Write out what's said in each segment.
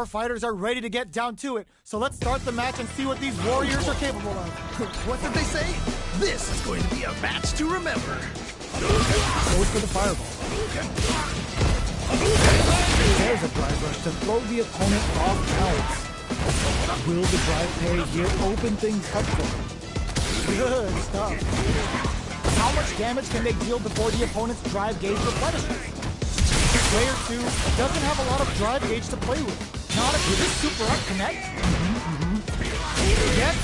our fighters are ready to get down to it. So let's start the match and see what these warriors are capable of. What did they say? This is going to be a match to remember. Goes for the fireball. There's a drive rush to throw the opponent off balance. Will the drive parry here open things up for him? Good stuff. How much damage can they deal before the opponent's drive gauge replenishes? Player 2 doesn't have a lot of drive gauge to play with. Not if you just super up connect. Yes.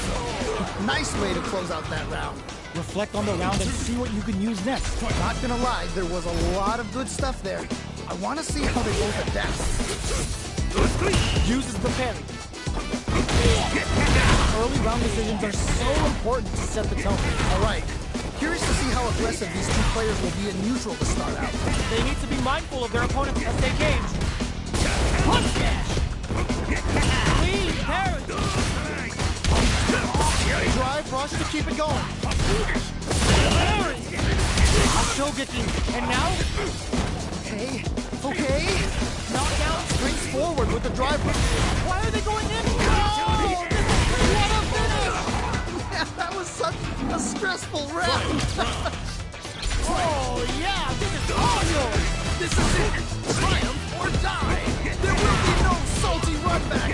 Nice way to close out that round. Reflect on the round and see what you can use next. Not gonna lie, there was a lot of good stuff there. I want to see how they both adapt. Uses the parry. Early round decisions are so important to set the tone. All right. Curious to see how aggressive these two players will be in neutral to start out. They need to be mindful of their opponent's SA gauge. Punch dash! Clean parry! Drive rush to keep it going. Parry! Shogeki. And now? Okay. Knockdown springs forward with the drive rush. Why are they going in? Oh, what a finish! Yeah, that was such a stressful round. Oh, yeah, this is all yours. This is it. Triumph or die. There will be no salty run back.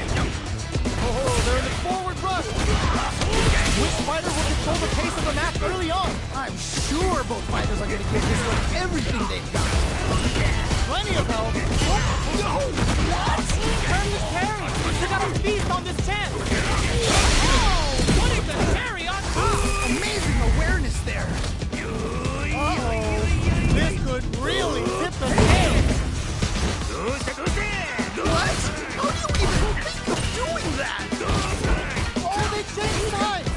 Oh, they're in the forward rush. Which fighter will control the pace of the match early on? I'm sure both fighters are going to give this one everything they've got. Plenty of help. No! What? Turn this parry. You gotta feast on this chance. Oh, putting the cherry on top. Amazing awareness there. Uh-oh. This could really tip the scale. What? How do you even think of doing that? Oh, they changed sides.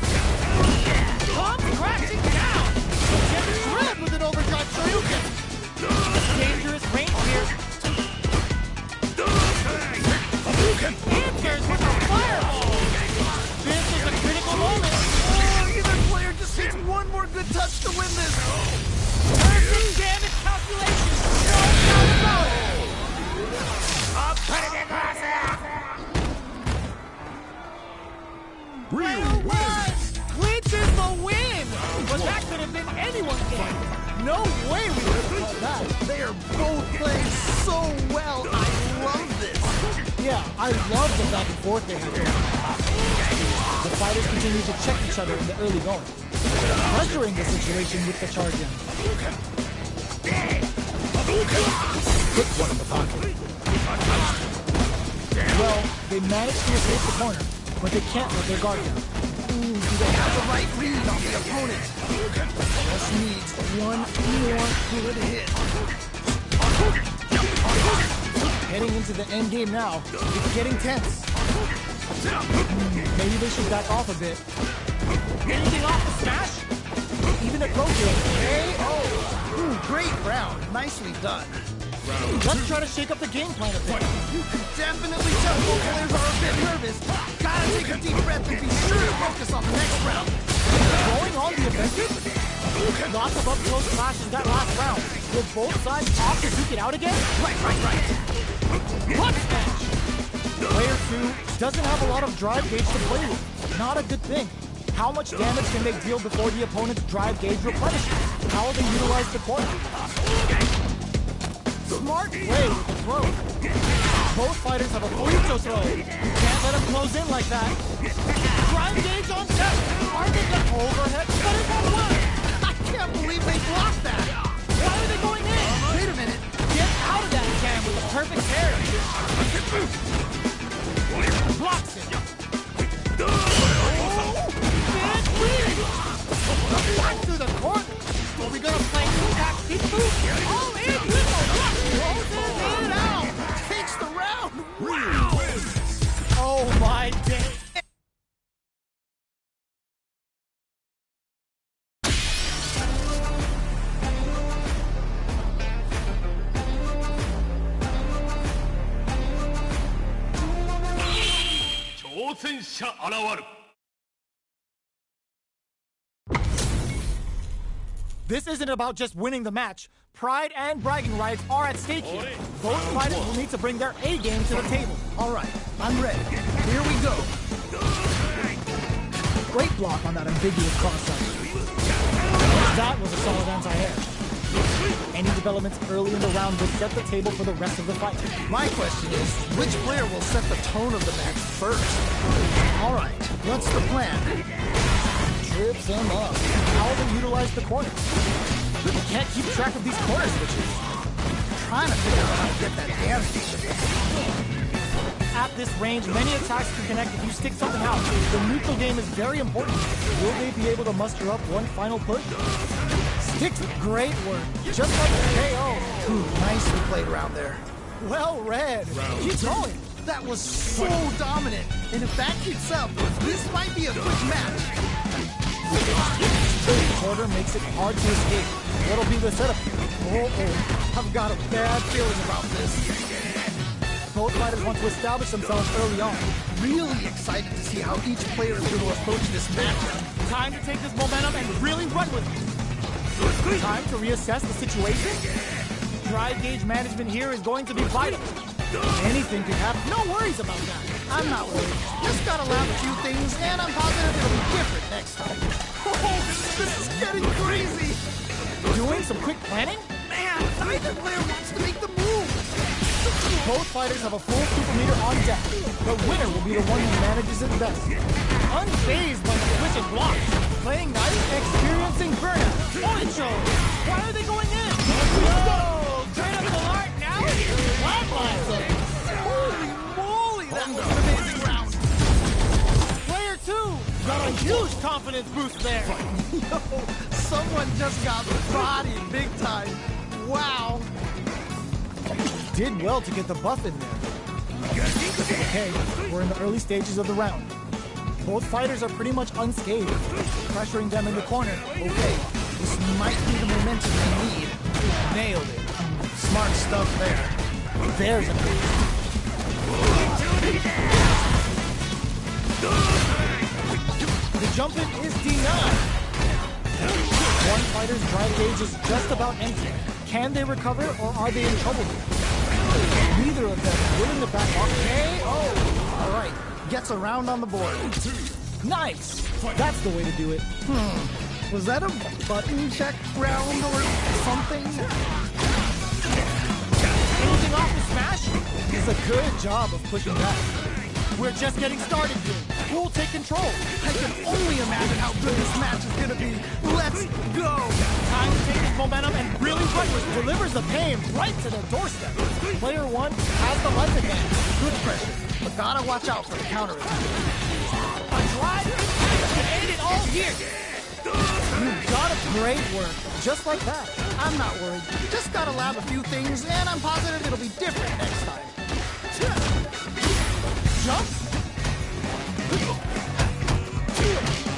Come crashing down. Get drilled with an overdrive Shoryuken. Dangerous range here. Answers with a fireball. This is a critical moment. Oh, either player just needs one more good touch to win this. Perfect damage calculation. No doubt about it. Clinches the win. But that could have been anyone's game. No way we would have called that. They are both playing so well. I love this. Yeah, I love the back and forth they have. The fighters continue to check each other in the early going, pressuring the situation with the charge in. Put one in the pocket. Well, they managed to escape the corner, but they can't let their guard down. Ooh, do they have the right read on the opponent? Just needs one more good hit. Heading into the end game now, it's getting tense. Maybe they should back off a bit. Anything off the smash? Even a Tokyo. Ooh, great round. Nicely done. Let's try to shake up the game plan a bit. You can definitely tell both players are a bit nervous. Gotta take a deep breath and be sure to focus on the next round. Going on the offensive? Lots of up-close clashes that last round. Will both sides opt to duke it out again? Right. Punch smash! Player 2 doesn't have a lot of drive gauge to play with. Not a good thing. How much damage can they deal before the opponent's drive gauge replenishes? How will they utilize the corner? Smart play with the throw. Both fighters have a Fuyucho throw. You can't let them close in like that. Drive gauge on set. Are they the overhead? But it won't work. I can't believe they blocked that. Why are they going in? Wait a minute. Get out of that jam with a perfect parry. Blocks it. Big lead. Back through the corner. Are we gonna play attack Sifu? All in with the block. Closes it out. Takes the round. Oh my day. This isn't about just winning the match. Pride and bragging rights are at stake here. Both fighters will need to bring their A game to the table. All right, I'm ready. Here we go. Great block on that ambiguous cross-up. That was a solid anti-air. Any developments early in the round will set the table for the rest of the fight. My question is, which player will set the tone of the match first? All right, what's the plan? Trips him up. How will they utilize the corners? You can't keep track of these corner switches. Trying to figure out how to get that damage. At this range, many attacks can connect if you stick something out. The neutral game is very important. Will they be able to muster up one final push? Sticks, great work. Just like the KO. Nicely played around there. Well read. Keep going. That was so dominant. And if that keeps up, this might be a quick match. The quarter makes it hard to escape. What'll be the setup here? I've got a bad feeling about this. Both fighters want to establish themselves early on. Really excited to see how each player is going to approach this matchup. Time to take this momentum and really run with it. Time to reassess the situation. Drive gauge management here is going to be vital. Anything could happen. No worries about that. I'm not worried. Just gotta learn a few things, and I'm positive it'll be different next time. Oh, this is getting crazy. Doing some quick planning? Man, neither player wants to make the move. Both fighters have a full super meter on deck. The winner will be the one who manages it best. Unfazed by the switch and block. Playing nice, experiencing burnout. Ocho! Why are they going in? Whoa! Turn up the heart now? Flatline them. Holy moly, that was an amazing round. Player 2 got a huge confidence boost there. Yo, someone just got bodied big time. Wow. Did well to get the buff in there. Okay, we're in the early stages of the round. Both fighters are pretty much unscathed, pressuring them in the corner. Okay, this might be the momentum they need. Nailed it. Smart stuff there. There's a move. The jump in is denied. One fighter's drive gauge is just about empty. Can they recover, or are they in trouble here? Neither of them willing to back off. KO! All right, gets a round on the board. Nice! That's the way to do it. Was that a button check round or something? Anything off the smash? It's a good job of pushing back. We're just getting started here. Who'll take control? I can only imagine how good this match is gonna be. Let's go! Time to take this momentum and really run with it. Delivers the pain right to their doorstep. Player 1 has the life advantage. Good pressure, but gotta watch out for the counter attack. A drive to end it all here. You got a great work, just like that. I'm not worried. Just gotta lab a few things, and I'm positive it'll be different next time. Jump.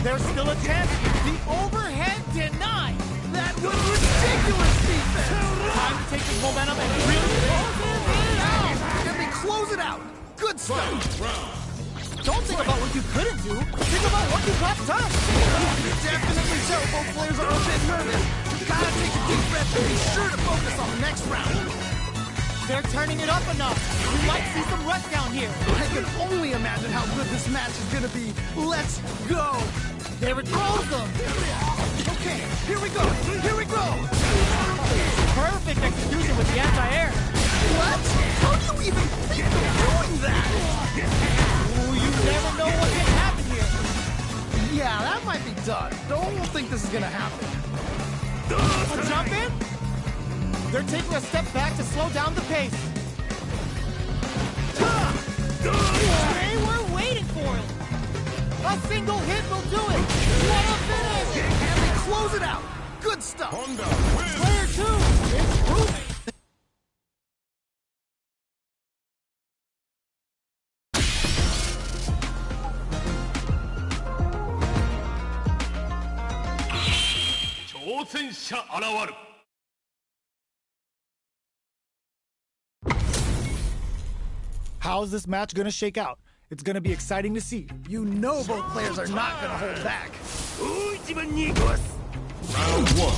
There's still a chance. The overhead denied. That was ridiculous defense. Time to take this momentum and really close it out. Let me close it out. Good stuff. Don't think about what you couldn't do. Think about what you got done. You can definitely tell both players are a bit nervous. You gotta take a deep breath and be sure to focus on the next round. They're turning it up enough. We might see some rust down here. I can only imagine how good this match is gonna be. Let's go. There it goes them. Okay, here we go. Here we go. Perfect execution with the anti-air. What? How do you even think of doing that? Ooh, you never know what can happen here. Yeah, that might be done. Don't think this is gonna happen. A jump in? They're taking a step back to slow down the pace. They were waiting for it. A single hit will do it. What a finish! And they close it out. Good stuff. Player 2 is proving. How's this match gonna shake out? It's gonna be exciting to see. You know both players are not gonna hold back. Round 1.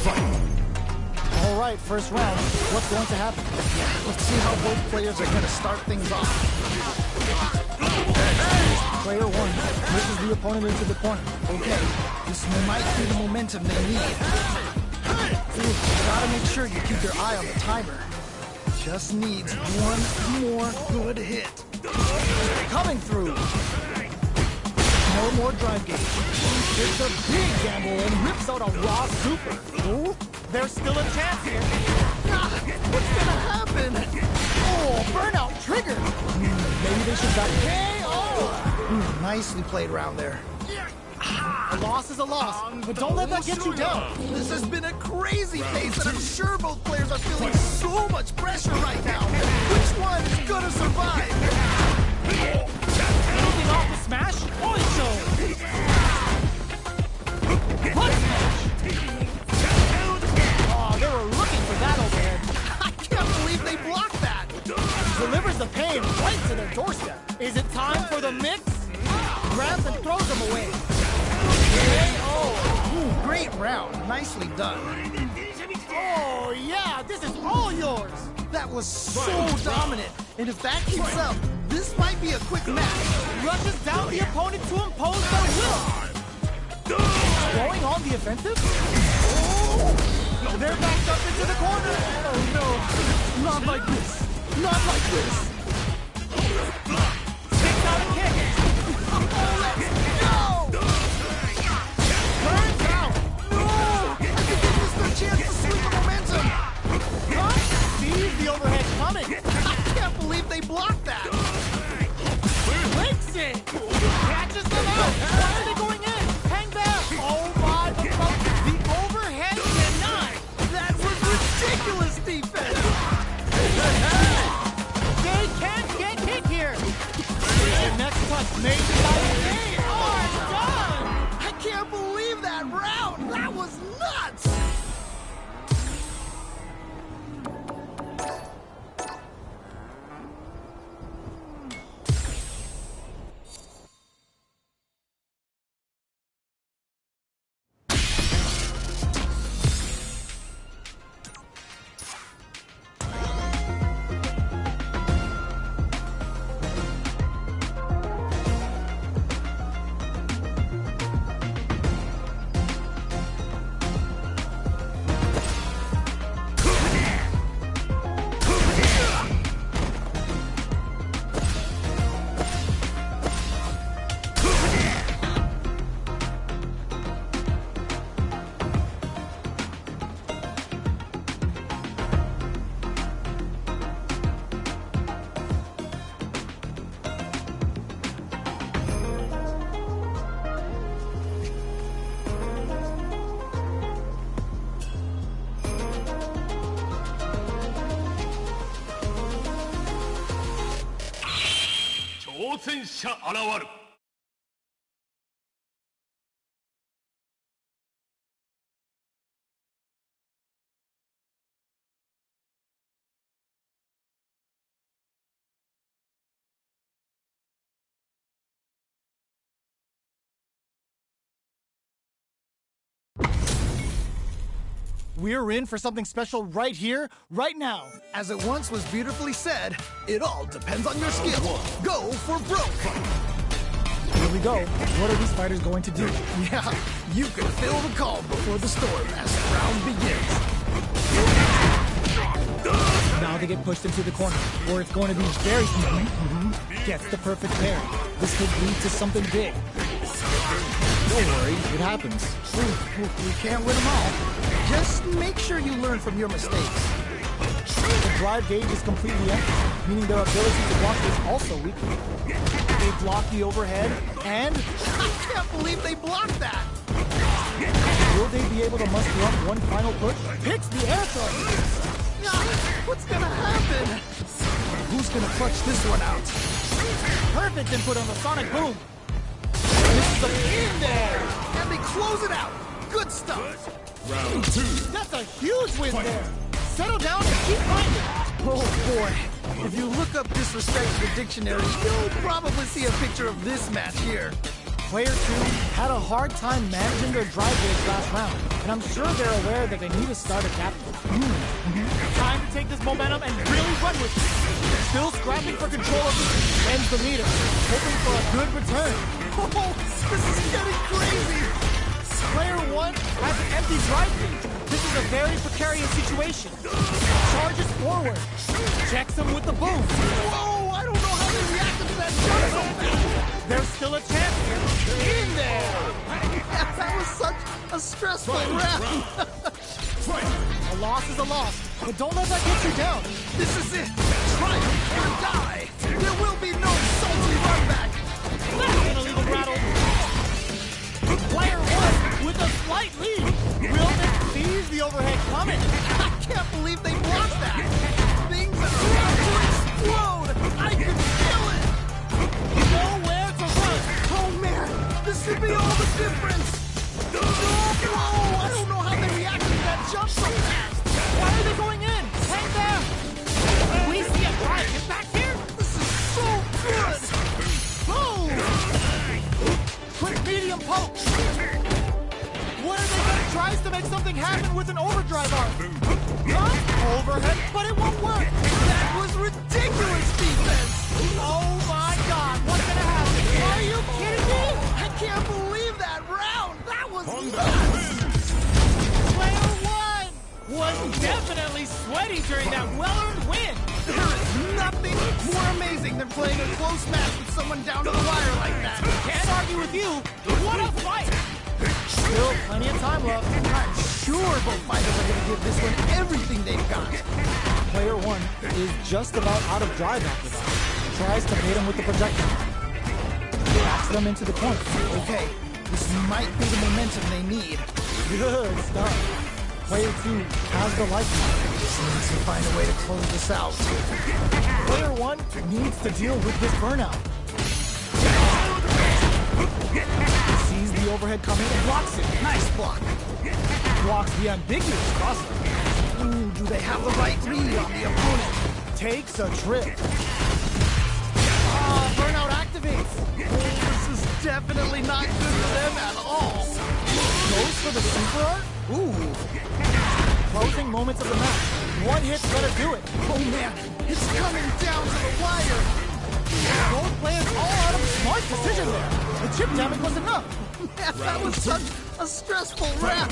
All right, first round. What's going to happen? Yeah, let's see how both players are going to start things off. Player one pushes the opponent into the corner. Okay, this might be the momentum they need. Ooh, gotta make sure you keep your eye on the timer. Just needs one more good hit. Coming through. No more drive gauge. It's a big gamble and rips out a raw super. Ooh, there's still a chance here. What's gonna happen? Oh, burnout trigger. Maybe they should back. KO! Nicely played around there. A loss is a loss, but don't let that get you down. This has been a crazy pace, and I'm sure both players are feeling so much pressure right now. Which one is gonna survive? Anything off the smash? Also! What smash? Oh, they were looking for that overhead. I can't believe they blocked that. Delivers the pain right to their doorstep. Is it time for the mix? Grabs and throws them away. KO! Great round. Nicely done. Oh, yeah, this is all yours. That was so dominant. And if that keeps up, this might be a quick match. Rushes down the opponent to impose their will. Going on the offensive? Oh, they're backed up into the corner. Oh, no. Not like this. Not like this. Takes out a kick. Let's go! Turns out. No! I think they missed their chance to sweep the momentum. Sees the overhead coming. I can't believe they blocked that. Breaks it. Catches them out. Why are they going in? Hang back. Oh, my. The overhead denied. That was ridiculous defense. They can't get hit here. The next touch made they are done. I can't believe that round. That was nuts. We're in for something special right here, right now. As it once was beautifully said, it all depends on your skill. Go for broke. Here we go. What are these fighters going to do? Yeah, you can feel the calm before the storm as the round begins. Now they get pushed into the corner, where it's going to be very easy. Gets the perfect pair. This could lead to something big. Don't worry, it happens. We can't win them all. Just make sure you learn from your mistakes. The drive gauge is completely empty, meaning their ability to block is also weakened. They block the overhead, and I can't believe they blocked that. will they be able to muster up one final push? Picks the air throw. What's gonna happen? Who's gonna clutch this one out? Perfect input on the sonic boom. This is in there, And they close it out. Good stuff. Round 2. That's a huge win there. Settle down and keep fighting. Oh boy. If you look up disrespect in the dictionary, you'll probably see a picture of this match here. Player 2 had a hard time managing their drive gauge last round, and I'm sure they're aware that they need to start adapting. Time to take this momentum and really run with it. Still scrapping for control of it, ends the meter, hoping for a good return. Oh, this is getting crazy! Player 1 has an empty drive gauge. This is a very precarious situation. Charges forward, checks him with the boom. Whoa, I don't know how they reacted to that jump so fast! There's still a chance here. In there! That was such a stressful round. A loss is a loss, but don't let that get you down. This is it. Triumph or die. There will be no salty run back. That's gonna leave him rattled. Player 1 with a slight lead. Realness sees the overhead coming. I can't believe they blocked that. Things are about to explode. I can feel it. Nowhere to run. Oh man, this could be all the difference. No, whoa, I don't know how they reacted to that jump so fast. Why are they going in? Hang there. We see a drive. Get back here. This is so good. Boom. Quick medium poke. What are they gonna tries to make something happen with an overdrive arm? Huh? Overhead, but it won't work. That was ridiculous defense. Oh my God, what's gonna happen? Are you kidding me? I can't believe that round. That was nuts. Player 1 was definitely sweaty during that well-earned win. There is nothing more amazing than playing a close match with someone down to the wire like that. Can't argue with you. What a fight! Still plenty of time left. I'm sure both fighters are going to give this one everything they've got. Player 1 is just about out of drive after that. Tries to bait him with the projectile. Backs them into the corner. Okay, this might be the momentum they need. Good stuff. Player 2 has the lifeline. Needs to find a way to close this out. Player 1 needs to deal with this burnout. Sees the overhead coming and blocks it. Nice block. Blocks the ambiguous crosser. Ooh, do they have the right read on the opponent? Takes a trip. Burnout activates. Oh, this is definitely not good for them at all. Goes for the super art. Ooh. Closing moments of the match. One hit's gonna do it. Oh man, it's coming down to the wire. Both players all out of smart decision there. The chip damage was enough. Man, that was such a stressful round.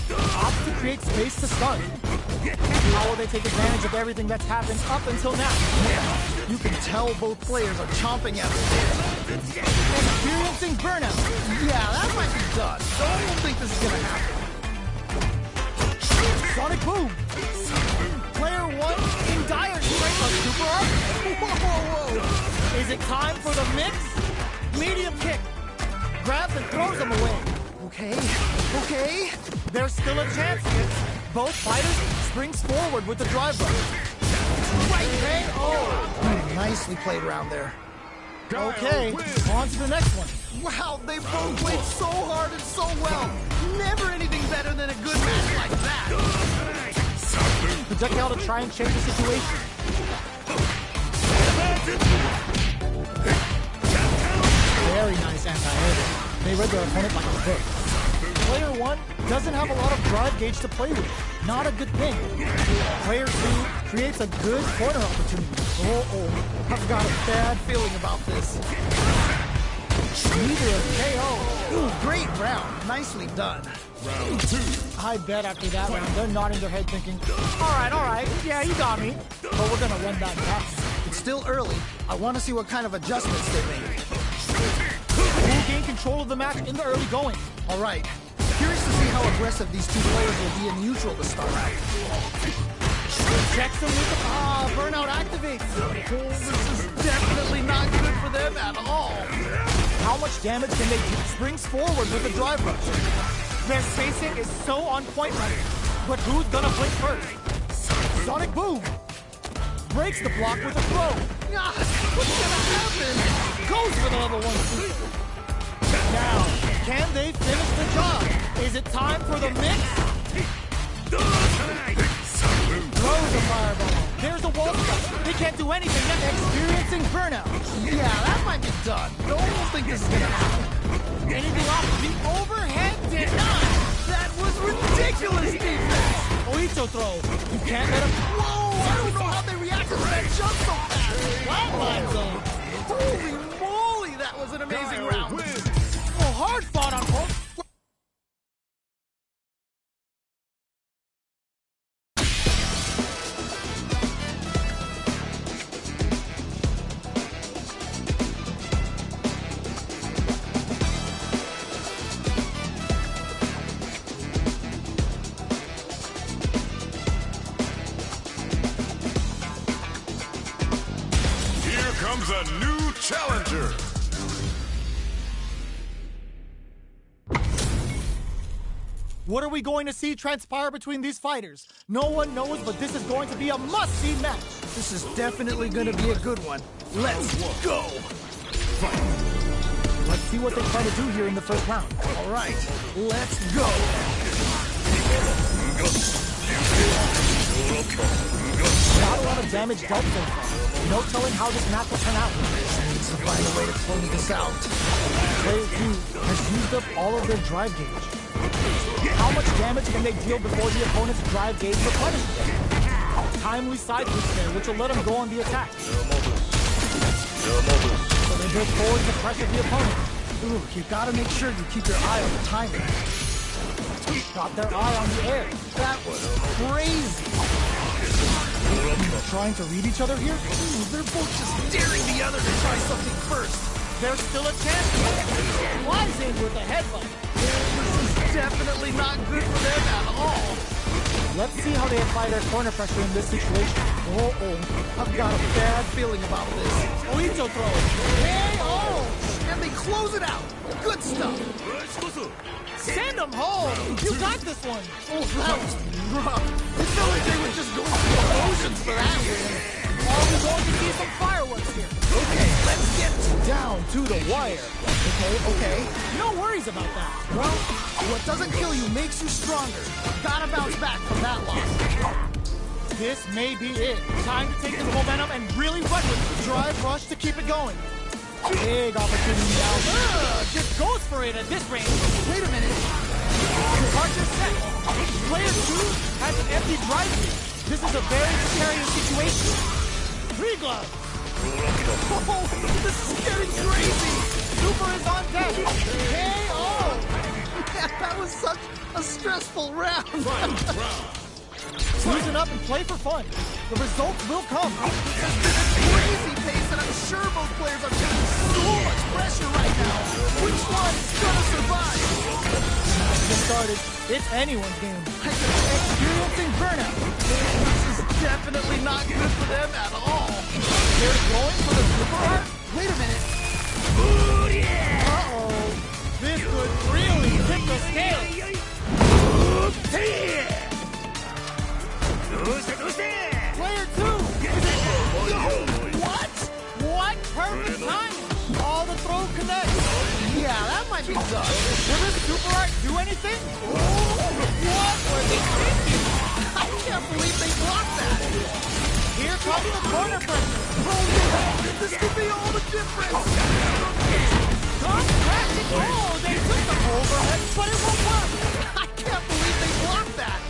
Opts to create space to start. How will they take advantage of everything that's happened up until now? Man, you can tell both players are chomping at the bit. Experiencing burnout. Yeah, that might be done. Don't think this is gonna happen. Sonic boom. Player 1 in dire straight on super art. Whoa. Is it time for the mix? Medium kick. Grabs and throws them away. Okay. There's still a chance here. Both fighters springs forward with the drive rush. Right hand. Oh. Nicely played around there. Okay, on to the next one. Wow, they both played so hard and so well. Never anything better than a good match like that. Projectile to try and change the situation. Very nice anti-air. They read their opponent like a book. Player 1 doesn't have a lot of drive gauge to play with. Not a good thing. Player 2 creates a good corner opportunity. I've got a bad feeling about this. Neither is KO. Ooh, great round. Nicely done. Round 2. I bet after that round, they're nodding their head thinking, all right, yeah, you got me. But we're going to run that back. It's still early. I want to see what kind of adjustments they made. Who gained control of the match in the early going? All right. Curious to see how aggressive these two players will be in neutral to start out. Checks them with the burnout activates. Oh, this is definitely not good for them at all. How much damage can they do? Springs forward with a drive rush. Their spacing is so on point right now. But who's gonna blink first? Sonic boom. Breaks the block with a throw. What's gonna happen? Goes for the level 1 super. Now, can they finish the job? Is it time for the mix? Throws a fireball. There's a wall stop. They can't do anything. They're experiencing burnout. Yeah, that might be done. Don't think this is gonna happen. Anything off the overhead did not. That was ridiculous defense. Oito throw. You can't let him. Whoa! I don't know how they reacted to that jump so fast. Flatline zone. Holy moly, that was an amazing round. Oh, hard fought on both. Comes a new challenger. What are we going to see transpire between these fighters? No one knows, but this is going to be a must-see match. This is definitely going to be a good one. Let's go. Let's see what they try to do here in the first round. All right, let's go. Not a lot of damage dealt so far. No telling how this match will turn out. Needs to find a way to close this out. Player 2 has used up all of their drive gauge. How much damage can they deal before the opponent's drive gauge replenishes them? Timely side boost there, which will let them go on the attack. So they go forward to pressure the opponent. Ooh, you gotta make sure you keep your eye on the timer. Got their eye on the air. That was crazy. Trying to read each other here? Ooh, they're both just daring the other to try something first. There's still a chance. Flies in with a headbutt. This is definitely not good for them at all. Let's see how they apply their corner pressure in this situation. Uh-oh, I've got a bad feeling about this. Oito throw. Hey, oh! And they close it out. Good stuff. Send them home. You got this one. Oh, that was rough. It felt like they were just going through the motions for that one. Are we going to see some fireworks here? Okay, let's get Down to the wire. Okay. No worries about that. Well, what doesn't kill you makes you stronger. Gotta bounce back from that loss. This may be it. Time to take this momentum and really run with it. Drive rush to keep it going. Big opportunity now. Just goes for it at this range. Wait a minute. Archer set. Player 2 has an empty drive lead. This is a very precarious situation. Three glove. Oh, this is getting crazy. Super is on deck. KO. Yeah, that was such a stressful round. Loosen up and play for fun. The results will come. This has been a crazy pace, and I'm sure both players are feeling so much pressure right now. Which one's gonna survive? Get started. It's anyone's game. I can Experiencing burnout. This is definitely not good for them at all. They're going for the super art? Wait a minute. Uh-oh. This could really tip the scale. Player 2. What? What perfect timing. All the throw connects. Yeah, that might be tough. Will this super art do anything? What were they thinking? I can't believe they blocked that. Here comes the corner pressure. Oh, yeah. This could be all the difference. Come crashing. Oh, they took the overhead, but it won't work. I can't believe they blocked that.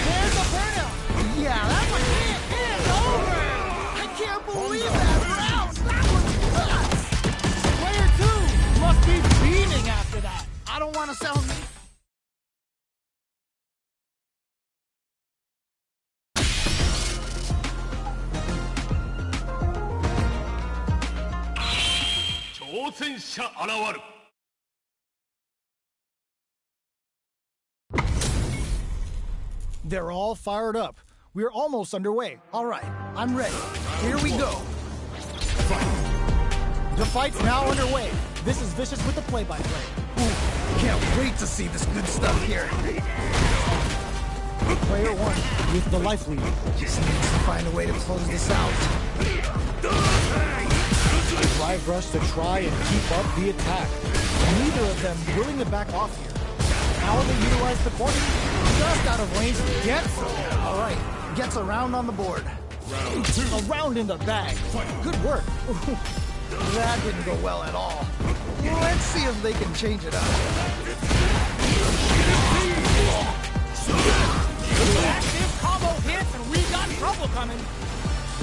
There's a burnout. Yeah, that was it. It's over. I can't believe that round. That was nuts. Player 2 must be beaming after that. I don't want to sound mean. They're all fired up. We're almost underway. All right, I'm ready. Here we go. The fight's now underway. This is Vicious with the play-by-play. Ooh, can't wait to see this good stuff here. Player 1 with the life lead. Just needs to find a way to close this out. Drive rush to try and keep up the attack. Neither of them willing to back off here. How they utilize the corner? Just out of range to get some. All right, gets a round on the board. Round 2. A round in the bag. Good work. That didn't go well at all. Let's see if they can change it up. Active combo hits, and we got trouble coming.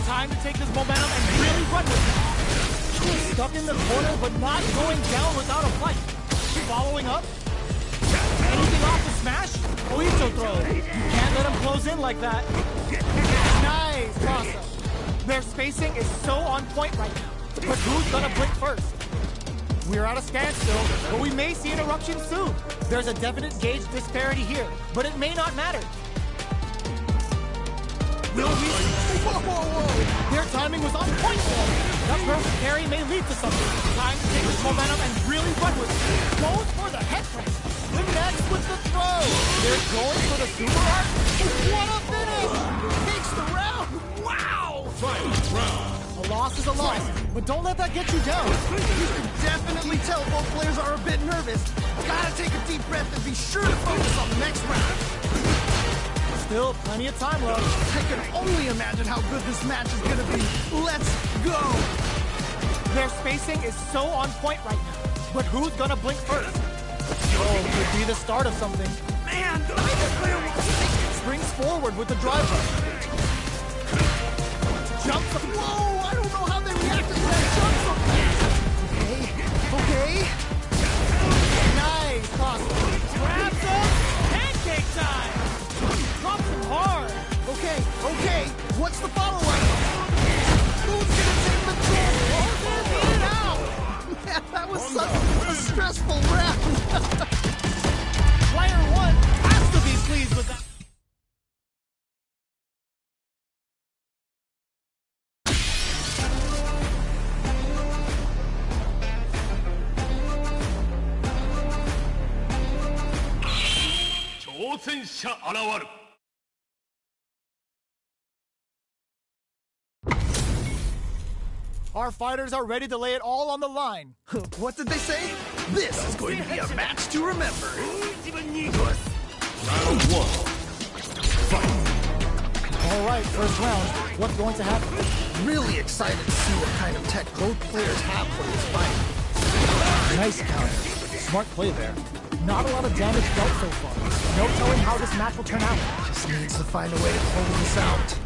Time to take this momentum and really run with it. Stuck in the corner, but not going down without a fight. Following up. Anything off the smash? Oito throw. You can't let him close in like that. Nice toss-up. Their spacing is so on point right now. But who's gonna blink first? We're at a standstill, but we may see an eruption soon. There's a definite gauge disparity here, but it may not matter. Will we? Whoa. Their timing was on point for them. That perfect parry may lead to something. Time to take this momentum and really run with it. Goes for the head press. Next with the throw. They're going for the super art. What a finish! Takes the round. Wow! A loss is a loss, but don't let that get you down. You can definitely tell both players are a bit nervous. Gotta take a deep breath and be sure to focus on the next round. Still plenty of time left. I can only imagine how good this match is gonna be. Let's go! Their spacing is so on point right now. But who's gonna blink first? Oh, could be the start of something. Man, neither player wants to take it. Springs forward with the drive rush. Jumps up. Whoa, I don't know how they reacted to that jump so fast. Okay. Nice toss. Grabs him. Pancake time. Drops him hard. Okay. What's the follow-up? Who's gonna take the trick? Get it out. Man, that was such a stressful round. Player one has to be pleased with that. Our fighters are ready to lay it all on the line. What did they say? This is going to be a match to remember. Round one. All right, first round. What's going to happen? Really excited to see what kind of tech both players have for this fight. Nice counter. Smart play there. Not a lot of damage dealt so far. No telling how this match will turn out. Just needs to find a way to close this out.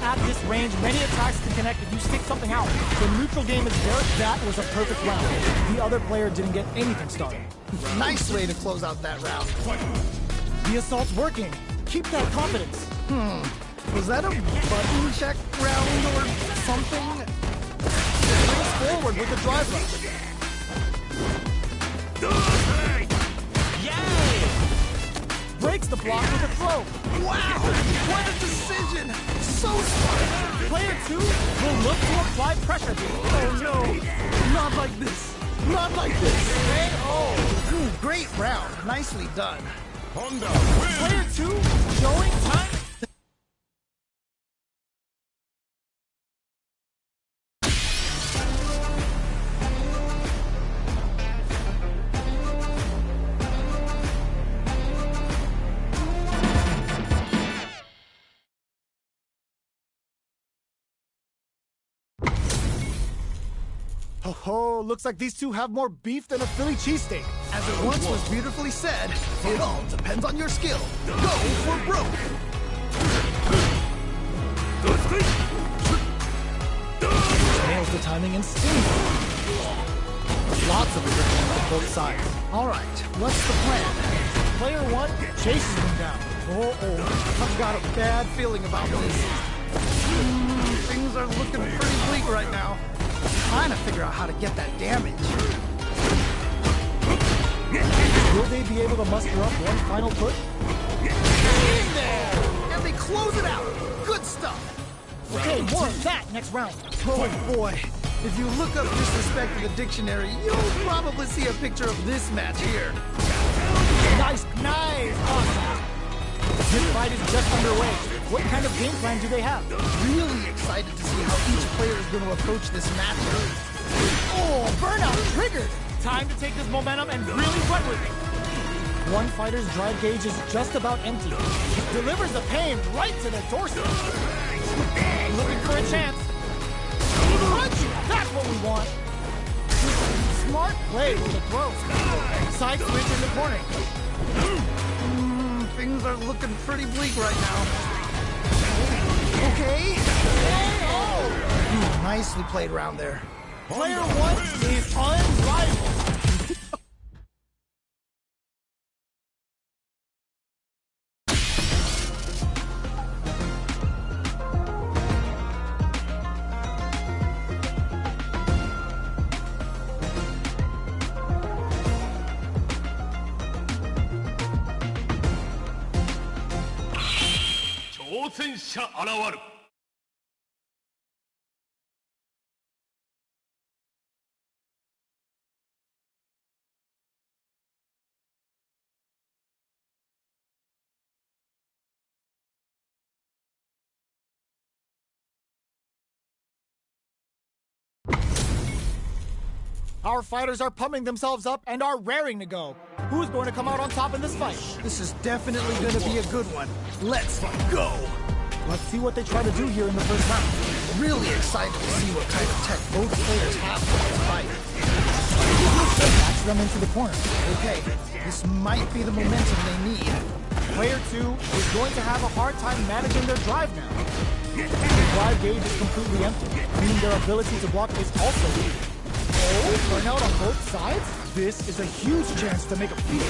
At this range, many attacks can connect if you stick something out. The neutral game is there. That was a perfect round. The other player didn't get anything started. Nice way to close out that round. The assault's working. Keep that confidence. Was that a button check round or something? Brings forward with the drive rush. Yay! Breaks the block with a throw. Wow! What a decision! So smart! Player 2 will look to apply pressure. Oh no! Not like this! Not like this! KO! Great round. Nicely done. Honda wins. Player 2 showing time. Oh, looks like these two have more beef than a Philly cheesesteak. As it once was beautifully said, it all depends on your skill. Go for broke! Nails the timing and stings. Lots of resistance on both sides. Alright, what's the plan? Player 1 chases him down. I've got a bad feeling about this. Things are looking pretty bleak right now. Trying to figure out how to get that damage. Will they be able to muster up one final push? In there! And they close it out! Good stuff! Okay, more of that next round. Oh boy. If you look up disrespect in the dictionary, you'll probably see a picture of this match here. Nice. Awesome. This fight is just underway. What kind of game plan do they have? Really excited to see how each player is going to approach this match. Oh, burnout triggered! Time to take this momentum and really run with it. One fighter's drive gauge is just about empty. It delivers the pain right to their torso. Looking for a chance. Punch! That's what we want. Smart play with the throws. Side switch in the corner. Things are looking pretty bleak right now. Okay. Nicely played around there. Player 1 is unrivaled. Our fighters are pumping themselves up and are raring to go. Who's going to come out on top in this fight? This is definitely going to be a good one. Let's go. Let's see what they try to do here in the first round. Really excited to see what kind of tech both players have for this fight. Backs them into the corner. Okay, this might be the momentum they need. Player 2 is going to have a hard time managing their drive now. The drive gauge is completely empty, meaning their ability to block is also weak. Oh, burnout on both sides? This is a huge chance to make a feat.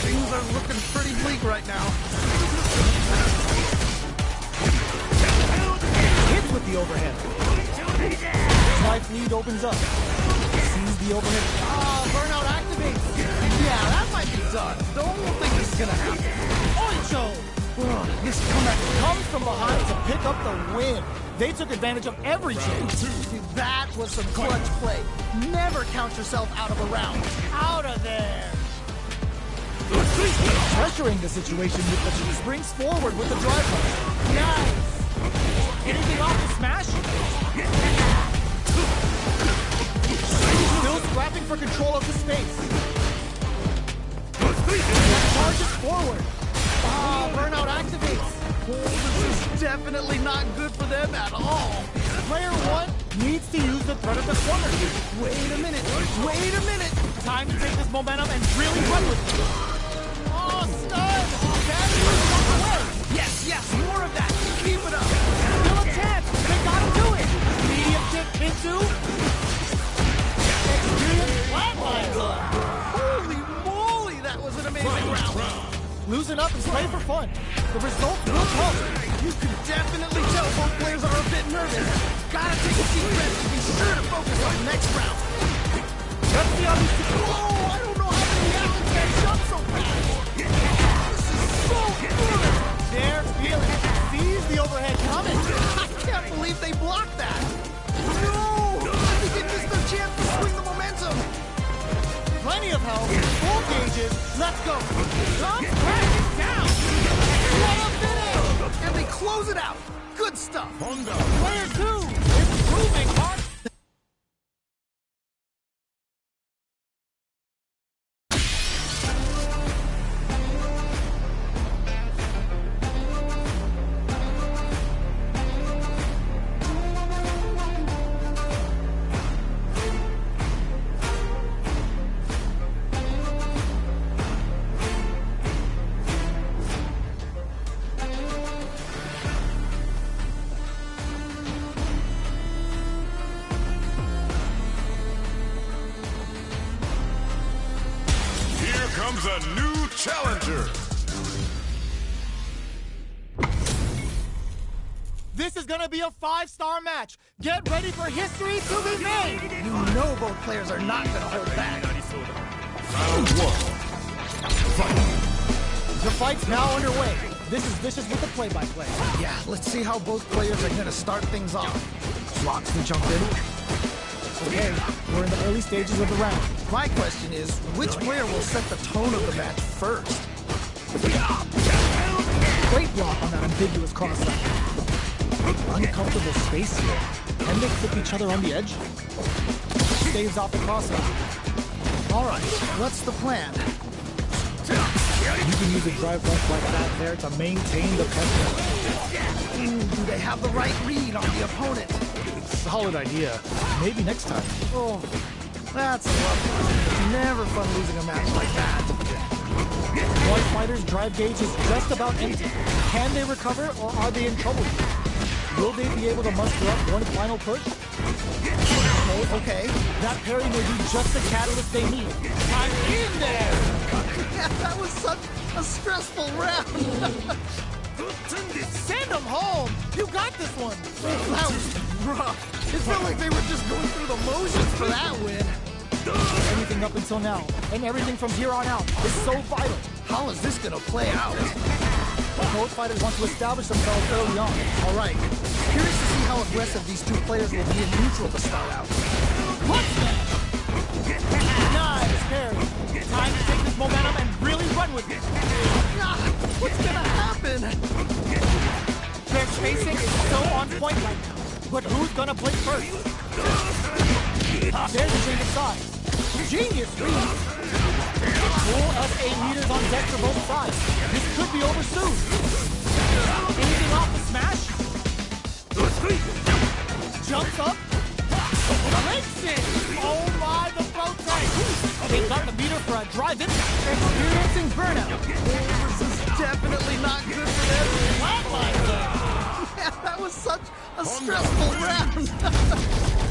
Things are looking pretty bleak right now. Hits with the overhead. Life lead opens up. Sees the overhead. Burnout activates. Yeah, that might be done. Don't think this is gonna happen. Oicho! This comeback comes from behind to pick up the win. They took advantage of every chance. That was some clutch play. Never count yourself out of a round. Out of there! Pressuring the situation with the springs forward with the drive punch. Nice! Anything off the smash? Still scrapping for control of the space. Charges forward. Burnout activates. This is definitely not good for them at all. Player 1 needs to use the threat of the corner. Wait a minute. Wait a minute. Time to take this momentum and really run with it. Oh, stun! Yes, more of that. Keep it up. Still a chance. They gotta do it. Medium kick into. Experience flatline. Holy moly, that was an amazing round. Loosen up and play for fun. The result will come. You can definitely tell both players are a bit nervous. Gotta take a deep breath and be sure to focus on the next round. Let's see how these two... Oh, I don't know how many Allen can jump so fast. This is so good. They're feeling it. Sees the overhead coming. I can't believe they blocked that. No! I think they missed their chance to swing the momentum. Plenty of help. Full gauges. Let's go. Comes crashing down. What a finish! And they close it out. Good stuff. Player 2 improving hard. Comes a new challenger. This is gonna be a 5-star match. Get ready for history to be made. You know both players are not gonna hold back. Round 1. The fight's now underway. This is Vicious with the play-by-play. Yeah, let's see how both players are gonna start things off. Blocks to jump in. Okay, we're in the early stages of the round. My question is, which player will set the tone of the match first? Great block on that ambiguous cross-side. Uncomfortable space here. Can they clip each other on the edge? Staves off the cross-side. All right, what's the plan? You can use a drive punch like that there to maintain the pressure. Do they have the right read on the opponent? Solid idea. Maybe next time. Oh, that's a rough one. It's never fun losing a match like that. One fighter's drive gauge is just about empty. Can they recover, or are they in trouble? Will they be able to muster up one final push? Okay. That parry may be just the catalyst they need. I'm in there! Yeah, that was such a stressful round. Send them home! You got this one! That was rough. It felt like they were just going through the motions for that win. Everything up until now, and everything from here on out, is so vital. How is this gonna play out? Both fighters want to establish themselves early on. All right. Curious to see how aggressive these two players will be in neutral to start out. Punch that! Nice parry. Time to take this momentum and really run with it. God, what's gonna happen? Their spacing is so on point right now. But who's gonna blink first? There's a change of sides. Genius read. Full F8 meters on deck for both sides. This could be over soon. Anything off the smash? Jumps up. Links it. Oh my, the float tank. They got the meter for a drive impact. Experiencing burnout. This is definitely not good for them. Flatline. Yeah, that was such a stressful round.